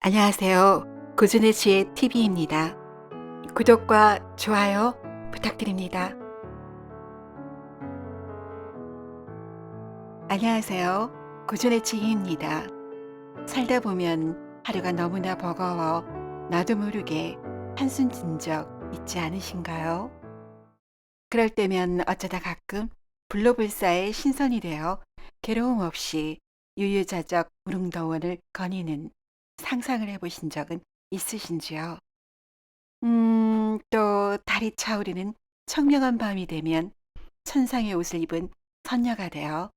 안녕하세요. 고준의 지혜 TV입니다. 구독과 좋아요 부탁드립니다. 안녕하세요. 고준의 지혜입니다. 살다 보면 하루가 너무나 버거워 나도 모르게 한숨 진 적 있지 않으신가요? 그럴 때면 어쩌다 가끔 불로불사의 신선이 되어 괴로움 없이 유유자적 무릉도원을 거니는 상상을 해보신 적은 있으신지요? 또 달이 차오르는 청명한 밤이 되면 천상의 옷을 입은 선녀가 되어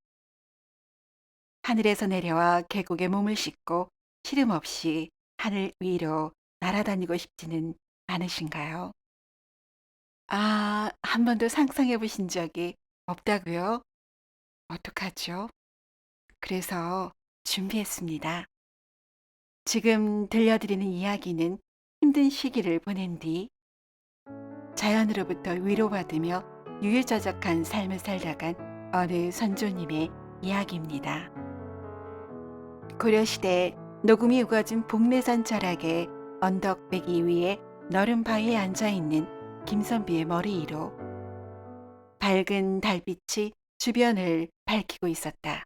하늘에서 내려와 계곡에 몸을 씻고 시름 없이 하늘 위로 날아다니고 싶지는 않으신가요? 아, 한 번도 상상해 보신 적이 없다고요? 어떡하죠? 그래서 준비했습니다. 지금 들려드리는 이야기는 힘든 시기를 보낸 뒤 자연으로부터 위로받으며 유유자적한 삶을 살다간 어느 선조님의 이야기입니다. 고려시대 녹음이 우거진 복례산 자락의 언덕배기 위에 너른 바위에 앉아있는 김선비의 머리 위로 밝은 달빛이 주변을 밝히고 있었다.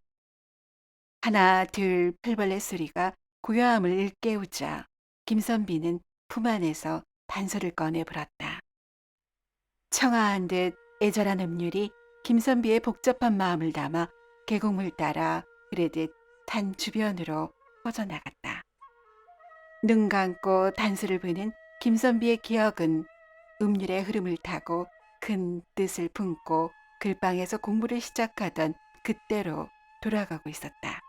하나 둘 풀벌레 소리가 고요함을 일깨우자 김선비는 품 안에서 단소를 꺼내 불었다. 청아한 듯 애절한 음률이 김선비의 복잡한 마음을 담아 계곡물 따라 흐르듯 산 주변으로 퍼져나갔다. 눈 감고 단수를 부는 김선비의 기억은 음률의 흐름을 타고 큰 뜻을 품고 글방에서 공부를 시작하던 그때로 돌아가고 있었다.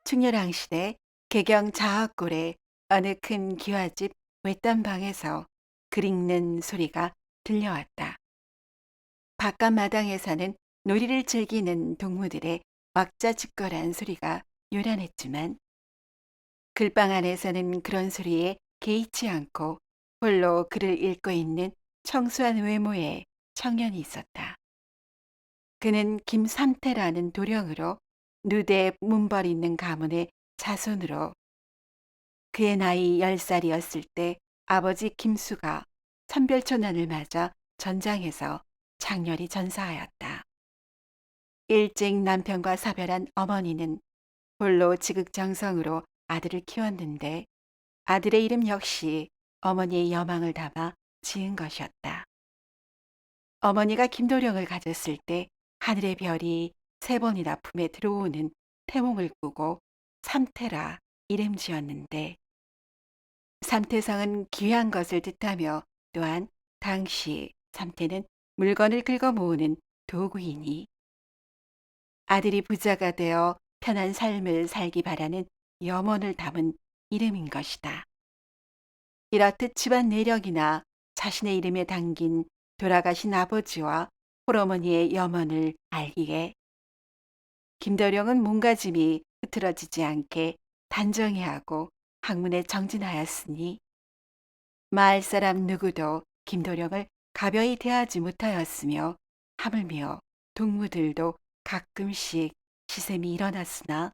충렬왕 시대 개경 자학골의 어느 큰 기와집 외딴 방에서 글 읽는 소리가 들려왔다. 바깥 마당에서는 놀이를 즐기는 동무들의 왁자지껄한 소리가 요란했지만 글방 안에서는 그런 소리에 개의치 않고 홀로 글을 읽고 있는 청수한 외모의 청년이 있었다. 그는 김삼태라는 도령으로 누대 문벌 있는 가문의 자손으로 그의 나이 10살이었을 때 아버지 김수가 천별초난을 맞아 전장에서 장렬히 전사하였다. 일찍 남편과 사별한 어머니는 홀로 지극정성으로 아들을 키웠는데 아들의 이름 역시 어머니의 여망을 담아 지은 것이었다. 어머니가 김도령을 가졌을 때 하늘의 별이 3번이나 품에 들어오는 태몽을 꾸고 삼태라 이름 지었는데 삼태성은 귀한 것을 뜻하며 또한 당시 삼태는 물건을 긁어 모으는 도구이니 아들이 부자가 되어 편한 삶을 살기 바라는 염원을 담은 이름인 것이다. 이렇듯 집안 내력이나 자신의 이름에 담긴 돌아가신 아버지와 홀어머니의 염원을 알기에 김도령은 몸가짐이 흐트러지지 않게 단정히 하고 학문에 정진하였으니 마을 사람 누구도 김도령을 가벼이 대하지 못하였으며 하물며 동무들도 가끔씩 시샘이 일어났으나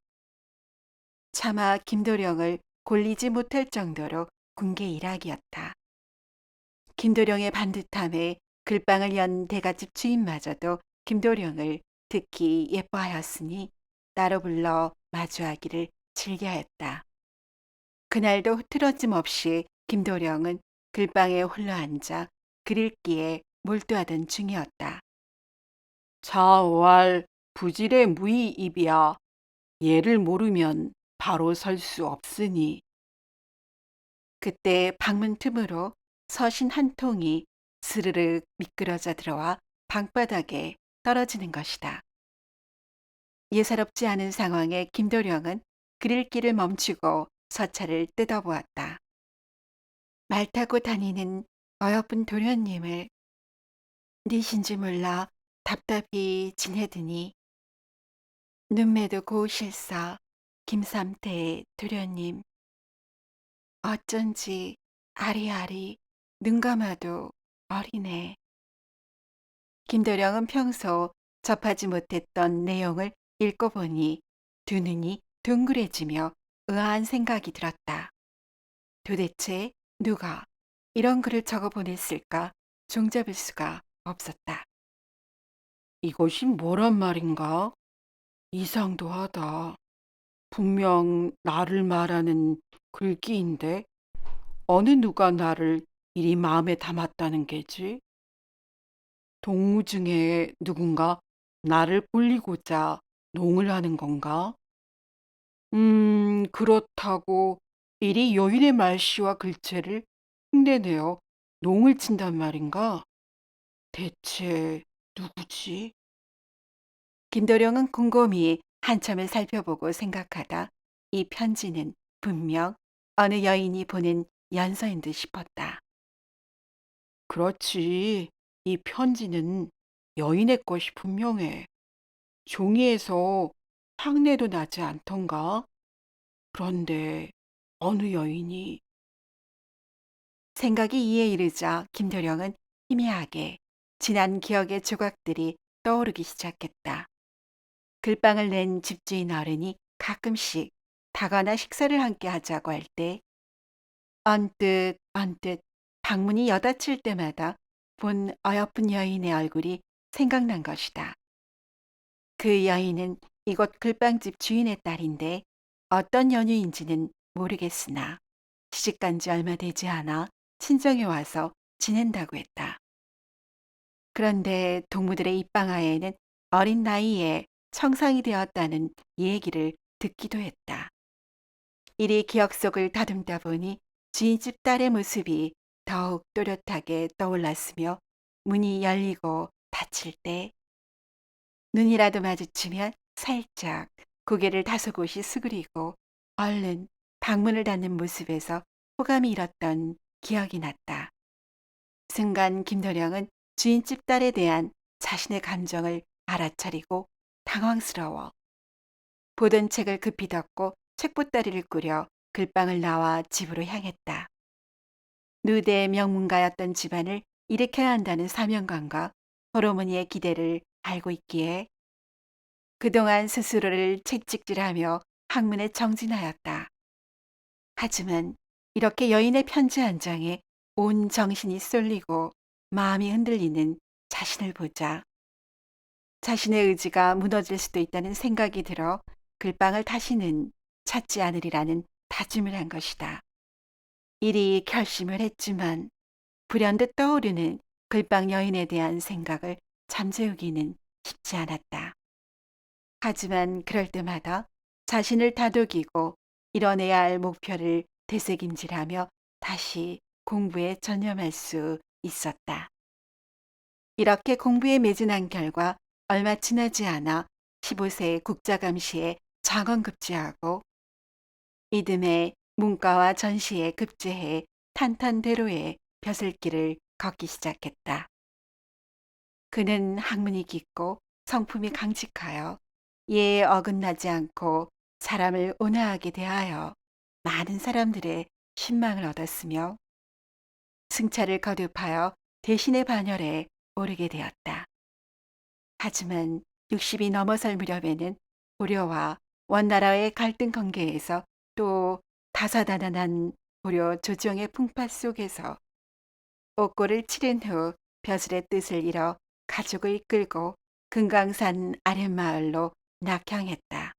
차마 김도령을 골리지 못할 정도로 군계 일학이었다. 김도령의 반듯함에 글방을 연 대갓집 주인마저도 김도령을 특히 예뻐하였으니 따로 불러 마주하기를 즐겨했다. 그날도 흐트러짐 없이 김도령은 글방에 홀로 앉아 글 읽기에 몰두하던 중이었다. 자왈 부질의 무이입이야. 얘를 모르면 바로 설 수 없으니. 그때 방문 틈으로 서신 한 통이 스르륵 미끄러져 들어와 방바닥에 떨어지는 것이다. 예사롭지 않은 상황에 김도령은 글 읽기를 멈추고 서찰을 뜯어보았다. 말 타고 다니는 어여쁜 도련님을 니신지 몰라 답답히 지내드니 눈매도 고우실사 김삼태 도련님 어쩐지 아리아리 눈 감아도 어리네. 김도령은 평소 접하지 못했던 내용을 읽고 보니 두 눈이 둥그레지며 의아한 생각이 들었다. 도대체 누가 이런 글을 적어 보냈을까 종잡을 수가 없었다. 이것이 뭐란 말인가? 이상도 하다. 분명 나를 말하는 글귀인데 어느 누가 나를 이리 마음에 담았다는 게지? 동무 중에 누군가 나를 꿀리고자 농을 하는 건가? 그렇다고 이리 여인의 말씨와 글체를 흉내내어 농을 친단 말인가? 대체 누구지? 김도령은 곰곰이 한참을 살펴보고 생각하다 이 편지는 분명 어느 여인이 보낸 연서인 듯 싶었다. 그렇지. 이 편지는 여인의 것이 분명해. 종이에서 향내도 나지 않던가? 그런데 어느 여인이 생각이 이에 이르자 김도령은 희미하게 지난 기억의 조각들이 떠오르기 시작했다. 글방을 낸 집주인 어른이 가끔씩 다가나 식사를 함께 하자고 할 때 언뜻 방문이 여닫힐 때마다 본 어여쁜 여인의 얼굴이 생각난 것이다. 그 여인은 이곳 글빵집 주인의 딸인데 어떤 연유인지는 모르겠으나 시집간 지 얼마 되지 않아 친정에 와서 지낸다고 했다. 그런데 동무들의 입방아에는 어린 나이에 청상이 되었다는 얘기를 듣기도 했다. 이리 기억 속을 다듬다 보니 주인집 딸의 모습이 더욱 또렷하게 떠올랐으며 문이 열리고 닫힐 때 눈이라도 마주치면 살짝 고개를 다소곳이 수그리고 얼른 방문을 닫는 모습에서 호감이 일었던 기억이 났다. 순간 김도령은 주인집 딸에 대한 자신의 감정을 알아차리고 당황스러워 보던 책을 급히 덮고 책보따리를 꾸려 글방을 나와 집으로 향했다. 누대의 명문가였던 집안을 일으켜야 한다는 사명감과 호르몬니의 기대를 알고 있기에 그동안 스스로를 채찍질하며 학문에 정진하였다. 하지만 이렇게 여인의 편지 한 장에 온 정신이 쏠리고 마음이 흔들리는 자신을 보자 자신의 의지가 무너질 수도 있다는 생각이 들어 글방을 다시는 찾지 않으리라는 다짐을 한 것이다. 이리 결심을 했지만 불현듯 떠오르는 글방 여인에 대한 생각을 잠재우기는 쉽지 않았다. 하지만 그럴 때마다 자신을 다독이고 이뤄내야 할 목표를 되새김질하며 다시 공부에 전념할 수 있었다. 이렇게 공부에 매진한 결과 얼마 지나지 않아 15세 국자감시에 장원급제하고 이듬해 문과와 전시에 급제해 탄탄대로의 벼슬길을 걷기 시작했다. 그는 학문이 깊고 성품이 강직하여 예에 어긋나지 않고 사람을 온화하게 대하여 많은 사람들의 신망을 얻었으며 승차를 거듭하여 대신의 반열에 오르게 되었다. 하지만 60이 넘어설 무렵에는 고려와 원나라의 갈등 관계에서 또 다사다난한 고려 조정의 풍파 속에서 옥고를 치른 후 벼슬의 뜻을 잃어 가족을 이끌고 금강산 아랫마을로 낙향했다.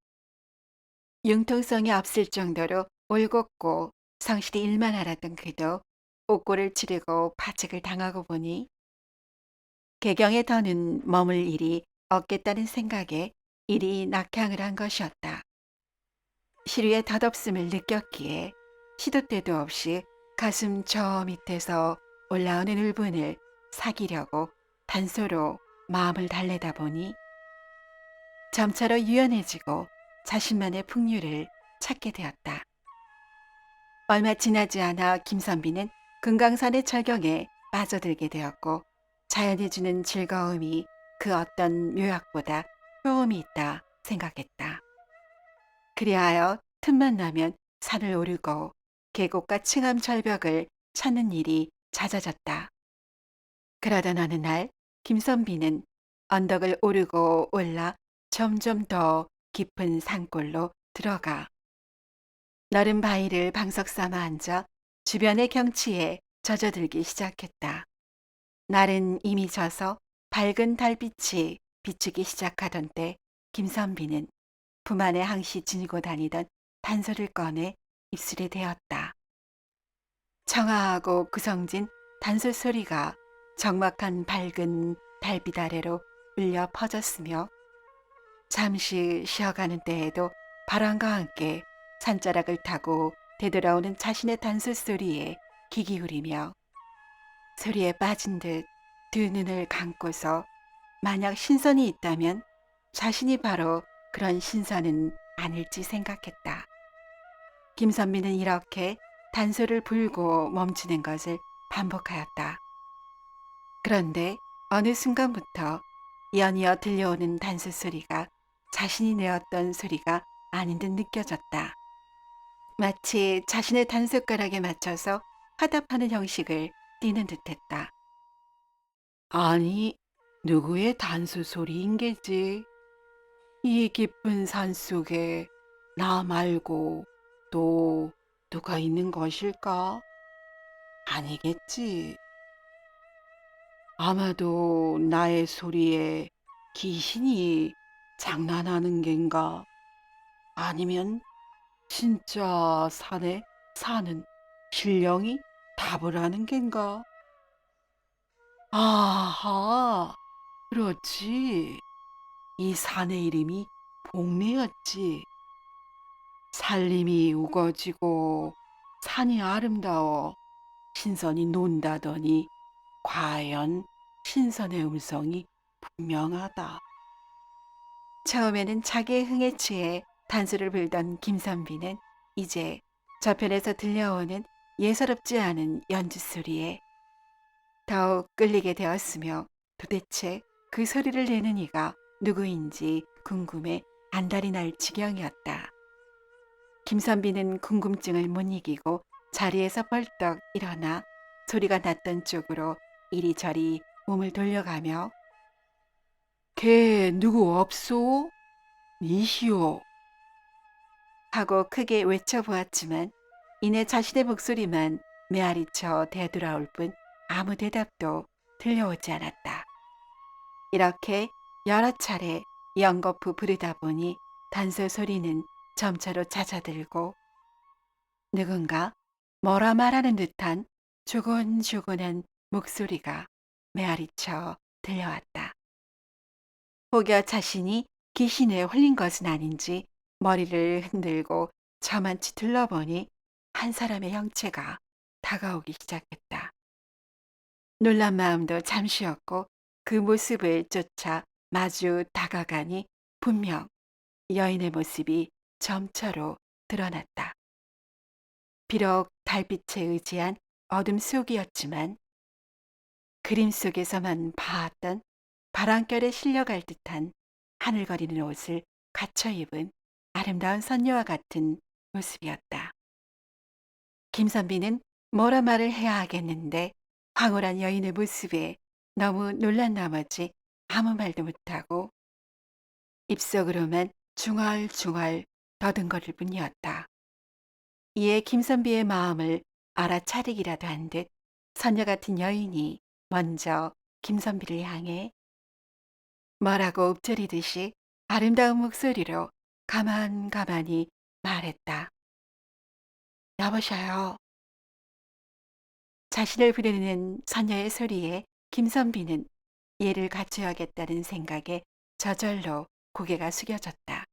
융통성이 없을 정도로 올곧고 성실히 일만 알았던 그도 옥고를 치르고 파책을 당하고 보니 개경에 더는 머물 일이 없겠다는 생각에 이리 낙향을 한 것이었다. 시류의 덧없음을 느꼈기에 시도 때도 없이 가슴 저 밑에서 올라오는 울분을 사기려고 단소로 마음을 달래다 보니 점차로 유연해지고 자신만의 풍류를 찾게 되었다. 얼마 지나지 않아 김선비는 금강산의 절경에 빠져들게 되었고 자연이 주는 즐거움이 그 어떤 묘약보다 효험이 있다 생각했다. 그리하여 틈만 나면 산을 오르고 계곡과 층암 절벽을 찾는 일이 잦아졌다. 그러던 어느 날 김선비는 언덕을 오르고 올라 점점 더 깊은 산골로 들어가 너른 바위를 방석 삼아 앉아 주변의 경치에 젖어들기 시작했다. 날은 이미 져서 밝은 달빛이 비추기 시작하던 때 김선비는 품 안에 항시 지니고 다니던 단소를 꺼내 입술에 대었다. 청아하고 구성진 단소 소리가 적막한 밝은 달빛 아래로 울려 퍼졌으며 잠시 쉬어가는 때에도 바람과 함께 산자락을 타고 되돌아오는 자신의 단소 소리에 귀 기울이며 소리에 빠진 듯 두 눈을 감고서 만약 신선이 있다면 자신이 바로 그런 신선은 아닐지 생각했다. 김선미는 이렇게 단소를 불고 멈추는 것을 반복하였다. 그런데 어느 순간부터 연이어 들려오는 단소 소리가 자신이 내었던 소리가 아닌 듯 느껴졌다. 마치 자신의 단숟가락에 맞춰서 화답하는 형식을 띠는 듯했다. 아니, 누구의 단소 소리인 게지? 이 깊은 산 속에 나 말고 또 누가 있는 것일까? 아니겠지. 아마도 나의 소리에 귀신이 장난하는 겐가? 아니면 진짜 산에 사는 신령이 답을 하는 겐가? 아하, 그렇지. 이 산의 이름이 복례였지. 산림이 우거지고 산이 아름다워 신선이 논다더니 과연 신선의 음성이 분명하다. 처음에는 자기의 흥에 취해 단수를 불던 김선비는 이제 저편에서 들려오는 예사롭지 않은 연주 소리에 더욱 끌리게 되었으며 도대체 그 소리를 내는 이가 누구인지 궁금해 안달이 날 지경이었다. 김선비는 궁금증을 못 이기고 자리에서 벌떡 일어나 소리가 났던 쪽으로 이리저리 몸을 돌려가며 걔 누구 없소? 니시오. 하고 크게 외쳐보았지만 이내 자신의 목소리만 메아리쳐 되돌아올 뿐 아무 대답도 들려오지 않았다. 이렇게 여러 차례 연거푸 부르다 보니 단소 소리는 점차로 잦아들고 누군가 뭐라 말하는 듯한 조곤조곤한 목소리가 메아리쳐 들려왔다. 혹여 자신이 귀신에 홀린 것은 아닌지 머리를 흔들고 저만치 둘러보니 한 사람의 형체가 다가오기 시작했다. 놀란 마음도 잠시였고 그 모습을 쫓아 마주 다가가니 분명 여인의 모습이 점차로 드러났다. 비록 달빛에 의지한 어둠 속이었지만 그림 속에서만 봐왔던 바람결에 실려갈 듯한 하늘거리는 옷을 갖춰 입은 아름다운 선녀와 같은 모습이었다. 김선비는 뭐라 말을 해야 하겠는데 황홀한 여인의 모습에 너무 놀란 나머지 아무 말도 못하고 입속으로만 중얼중얼 더듬거릴 뿐이었다. 이에 김선비의 마음을 알아차리기라도 한 듯 선녀 같은 여인이 먼저 김선비를 향해 뭐라고 읊조리듯이 아름다운 목소리로 가만가만히 말했다. 여보셔요. 자신을 부르는 선녀의 소리에 김선비는 예를 갖춰야겠다는 생각에 저절로 고개가 숙여졌다.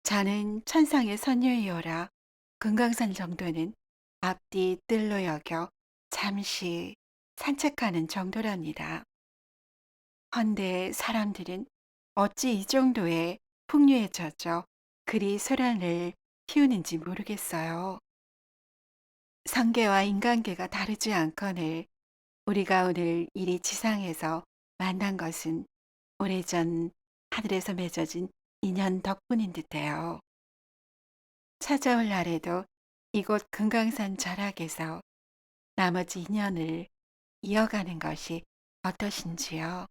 자는 천상의 선녀이오라. 금강산 정도는 앞뒤 뜰로 여겨 잠시 산책하는 정도랍니다. 헌데 사람들은 어찌 이 정도의 풍류에 젖어 그리 소란을 피우는지 모르겠어요. 성계와 인간계가 다르지 않거늘 우리가 오늘 이리 지상에서 만난 것은 오래전 하늘에서 맺어진 인연 덕분인 듯해요. 찾아올 날에도 이곳 금강산 절악에서 나머지 인연을 이어가는 것이 어떠신지요?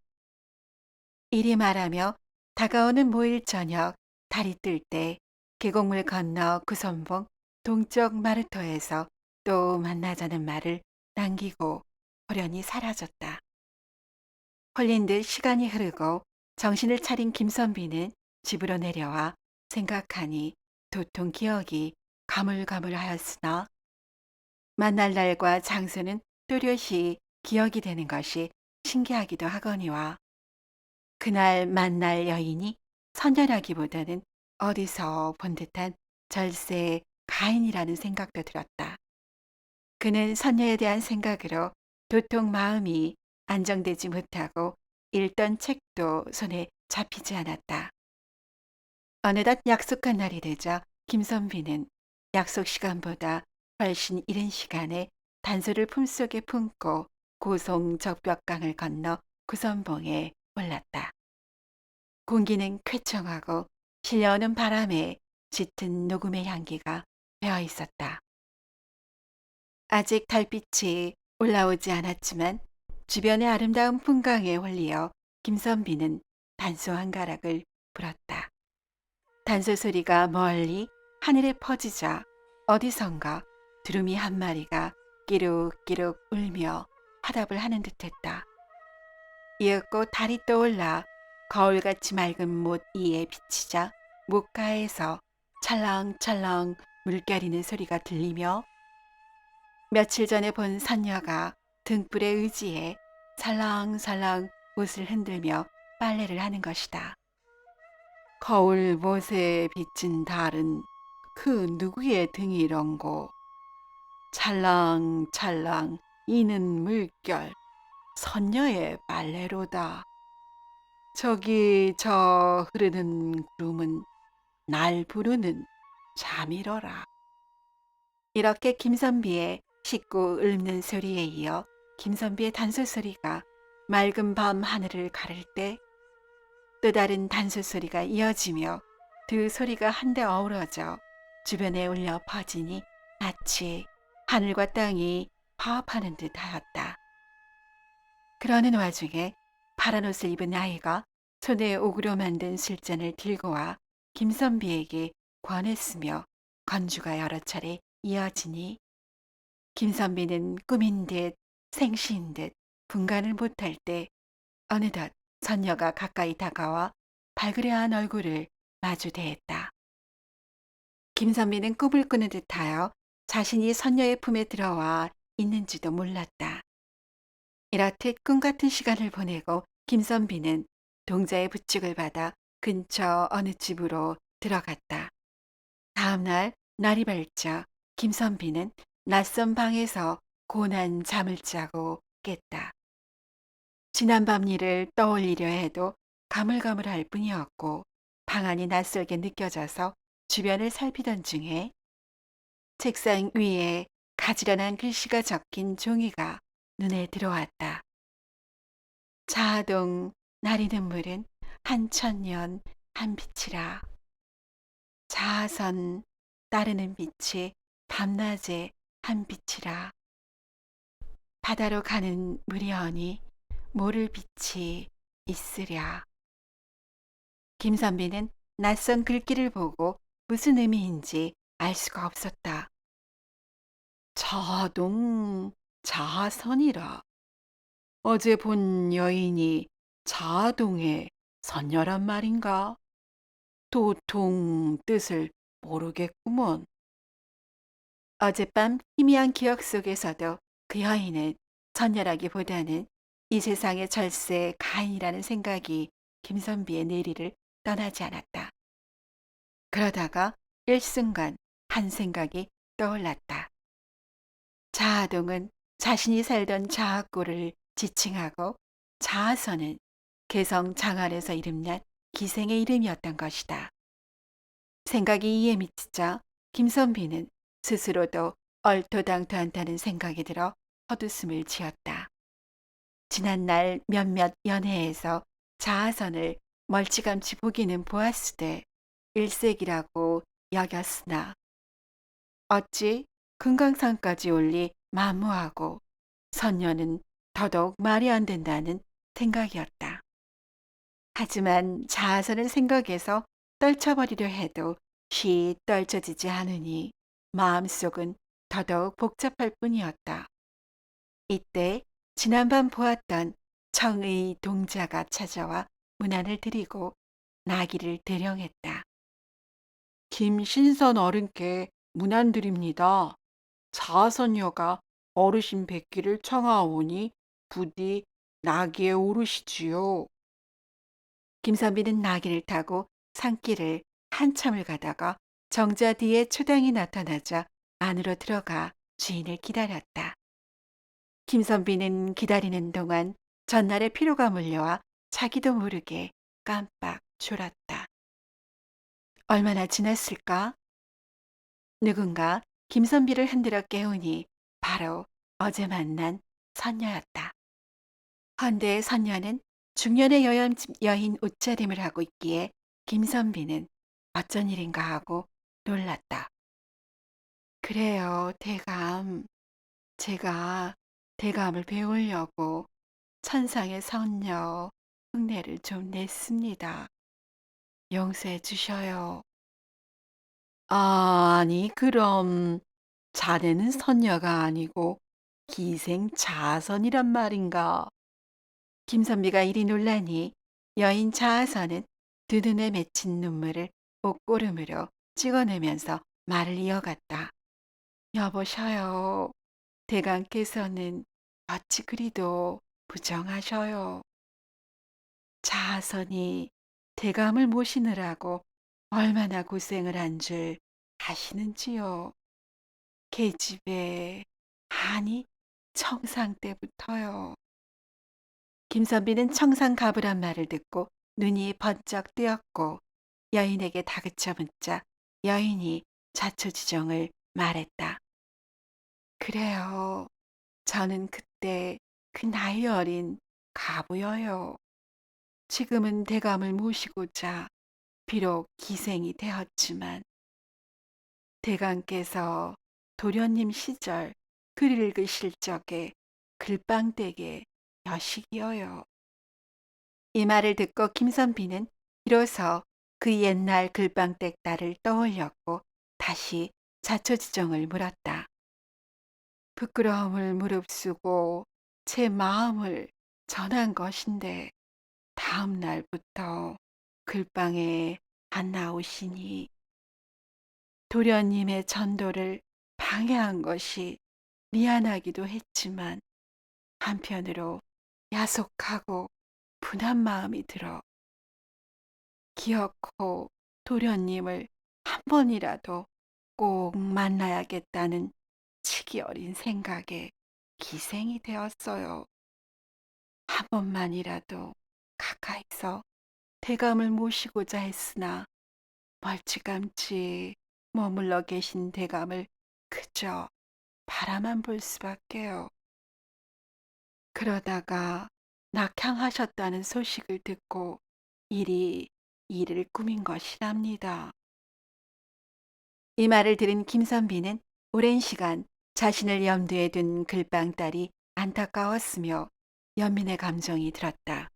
이리 말하며 다가오는 모일 저녁 달이 뜰 때 계곡물 건너 구선봉 동쪽 마르토에서 또 만나자는 말을 남기고 호련히 사라졌다. 홀린 듯 시간이 흐르고 정신을 차린 김선비는 집으로 내려와 생각하니 도통 기억이 가물가물하였으나 만날 날과 장소는 또렷이 기억이 되는 것이 신기하기도 하거니와 그날 만날 여인이 선녀라기보다는 어디서 본 듯한 절세 가인이라는 생각도 들었다. 그는 선녀에 대한 생각으로 도통 마음이 안정되지 못하고 읽던 책도 손에 잡히지 않았다. 어느덧 약속한 날이 되자 김선비는 약속 시간보다 훨씬 이른 시간에 단소를 품속에 품고 고송 적벽강을 건너 구선봉에 올랐다. 공기는 쾌청하고 실려오는 바람에 짙은 녹음의 향기가 배어 있었다. 아직 달빛이 올라오지 않았지만 주변의 아름다운 풍광에 홀리어 김선비는 단소 한 가락을 불었다. 단소 소리가 멀리 하늘에 퍼지자 어디선가 두루미 한 마리가 끼룩끼룩 울며 화답을 하는 듯했다. 이윽고 달이 떠올라 거울같이 맑은 못 위에 비치자 목가에서 찰랑찰랑 물결이는 소리가 들리며 며칠 전에 본 선녀가 등불에 의지해 살랑살랑 옷을 흔들며 빨래를 하는 것이다. 거울 못에 비친 달은 그 누구의 등이런고 찰랑찰랑 이는 물결 선녀의 빨래로다. 저기 저 흐르는 구름은 날 부르는 잠이러라. 이렇게 김선비의 씻고 읊는 소리에 이어 김선비의 단소 소리가 맑은 밤 하늘을 가를 때 또 다른 단소 소리가 이어지며 두 소리가 한데 어우러져 주변에 울려 퍼지니 마치 하늘과 땅이 화합하는 듯 하였다. 그러는 와중에 파란 옷을 입은 아이가 손에 옥으로 만든 술잔을 들고 와 김선비에게 권했으며 건주가 여러 차례 이어지니 김선비는 꿈인 듯 생시인 듯 분간을 못할 때 어느덧 선녀가 가까이 다가와 발그레한 얼굴을 마주 대했다. 김선비는 꿈을 꾸는 듯하여 자신이 선녀의 품에 들어와 있는지도 몰랐다. 이렇듯 꿈 같은 시간을 보내고 김선비는 동자의 부축을 받아 근처 어느 집으로 들어갔다. 다음 날 날이 밝자 김선비는 낯선 방에서 고난 잠을 자고 깼다. 지난밤 일을 떠올리려 해도 가물가물할 뿐이었고 방안이 낯설게 느껴져서 주변을 살피던 중에 책상 위에 가지런한 글씨가 적힌 종이가 눈에 들어왔다. 자동 나리는 물은 한 천년 한 빛이라. 자선 따르는 빛이 밤낮에 한 빛이라. 바다로 가는 물이오니 모를 빛이 있으랴. 김선비는 낯선 글귀를 보고 무슨 의미인지 알 수가 없었다. 자동 자선이라. 어제 본 여인이 자동의 선녀란 말인가? 도통 뜻을 모르겠구먼. 어젯밤 희미한 기억 속에서도 그 여인은 선녀라기보다는 이 세상의 절세 가인이라는 생각이 김선비의 내리를 떠나지 않았다. 그러다가 일순간 한 생각이 떠올랐다. 자아동은 자신이 살던 자아골을 지칭하고 자아선은 개성 장안에서 이름난 기생의 이름이었던 것이다. 생각이 이에 미치자 김선비는 스스로도 얼토당토한다는 생각이 들어 헛웃음을 지었다. 지난날 몇몇 연회에서 자아선을 멀찌감치 보기는 보았으되 일색이라고 여겼으나 어찌 금강산까지 올리 만무하고 선녀는 더더욱 말이 안 된다는 생각이었다. 하지만 자아선을 생각해서 떨쳐버리려 해도 쉬 떨쳐지지 않으니 마음속은 더더욱 복잡할 뿐이었다. 이때 지난밤 보았던 청의 동자가 찾아와 문안을 드리고 나귀를 대령했다. 김신선 어른께 문안 드립니다. 자선녀가 어르신 뵙기를 청하오니 부디 나귀에 오르시지요. 김선비는 나귀를 타고 산길을 한참을 가다가 정자 뒤에 초당이 나타나자 안으로 들어가 주인을 기다렸다. 김선비는 기다리는 동안 전날의 피로가 몰려와 자기도 모르게 깜빡 졸았다. 얼마나 지났을까? 누군가 김선비를 흔들어 깨우니 바로 어제 만난 선녀였다. 헌데 선녀는 중년의 여인 옷차림을 하고 있기에 김선비는 어쩐 일인가 하고 놀랐다. 그래요, 대감. 제가 대감을 배우려고 천상의 선녀 흉내를 좀 냈습니다. 용서해 주셔요. 아니, 그럼 자네는 선녀가 아니고 기생자선이란 말인가? 김선비가 이리 놀라니 여인 자아선은 두 눈에 맺힌 눈물을 옷고름으로 찍어내면서 말을 이어갔다. 여보셔요. 대감께서는 어찌 그리도 부정하셔요. 자아선이 대감을 모시느라고 얼마나 고생을 한 줄 아시는지요? 계집애, 아니 청상 때부터요. 김선비는 청상 가부란 말을 듣고 눈이 번쩍 뜨였고 여인에게 다그쳐 묻자 여인이 자초지종을 말했다. 그래요. 저는 그때 그 나이 어린 가부여요. 지금은 대감을 모시고자 비록 기생이 되었지만 대감께서 도련님 시절 글 읽으실 적에 글빵댁에 여식이어요. 이 말을 듣고 김선비는 비로소 그 옛날 글빵댁 딸을 떠올렸고 다시 자초지종을 물었다. 부끄러움을 무릅쓰고 제 마음을 전한 것인데 다음 날부터 글방에 안 나오시니 도련님의 전도를 방해한 것이 미안하기도 했지만 한편으로 야속하고 분한 마음이 들어 기어코 도련님을 한 번이라도 꼭 만나야겠다는 치기 어린 생각에 기생이 되었어요. 한 번만이라도 가까이서 대감을 모시고자 했으나 멀찌감치 머물러 계신 대감을 그저 바라만 볼 수밖에요. 그러다가 낙향하셨다는 소식을 듣고 이리 일을 꾸민 것이랍니다. 이 말을 들은 김선비는 오랜 시간 자신을 염두에 둔 글빵딸이 안타까웠으며 연민의 감정이 들었다.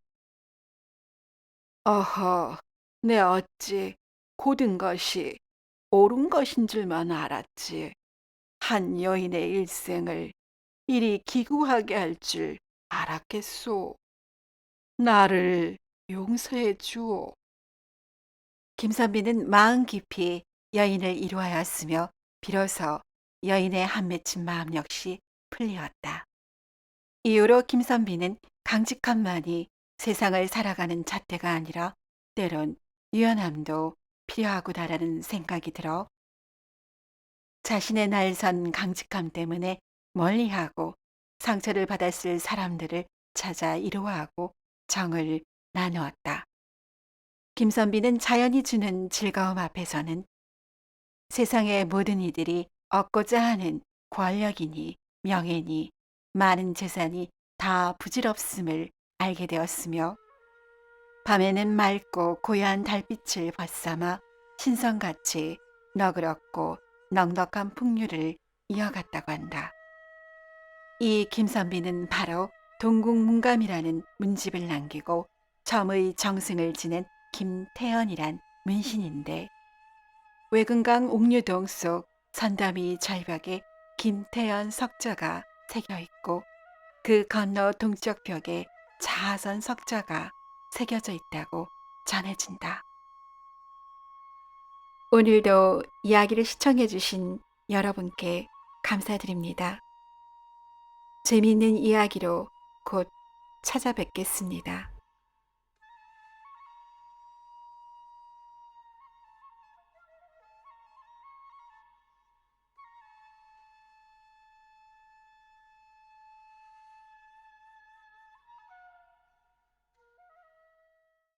어허, 내 어찌 고든 것이 옳은 것인 줄만 알았지. 한 여인의 일생을 이리 기구하게 할 줄 알았겠소. 나를 용서해 주오. 김선비는 마음 깊이 여인을 이루하였으며 비로소 여인의 한 맺힌 마음 역시 풀리었다. 이후로 김선비는 강직함만이 세상을 살아가는 잣대가 아니라 때론 유연함도 필요하구나라는 생각이 들어 자신의 날선 강직함 때문에 멀리하고 상처를 받았을 사람들을 찾아 이루어하고 정을 나누었다. 김선비는 자연이 주는 즐거움 앞에서는 세상의 모든 이들이 얻고자 하는 권력이니 명예니 많은 재산이 다 부질없음을 알게 되었으며 밤에는 맑고 고요한 달빛을 벗삼아 신성같이 너그럽고 넉넉한 풍류를 이어갔다고 한다. 이 김선비는 바로 동국문감이라는 문집을 남기고 점의 정승을 지낸 김태연이란 문신인데 외근강 옥류동 속 선담이 절벽에 김태연 석자가 새겨 있고 그 건너 동쪽 벽에 자선 석자가 새겨져 있다고 전해진다. 오늘도 이야기를 시청해 주신 여러분께 감사드립니다. 재미있는 이야기로 곧 찾아뵙겠습니다.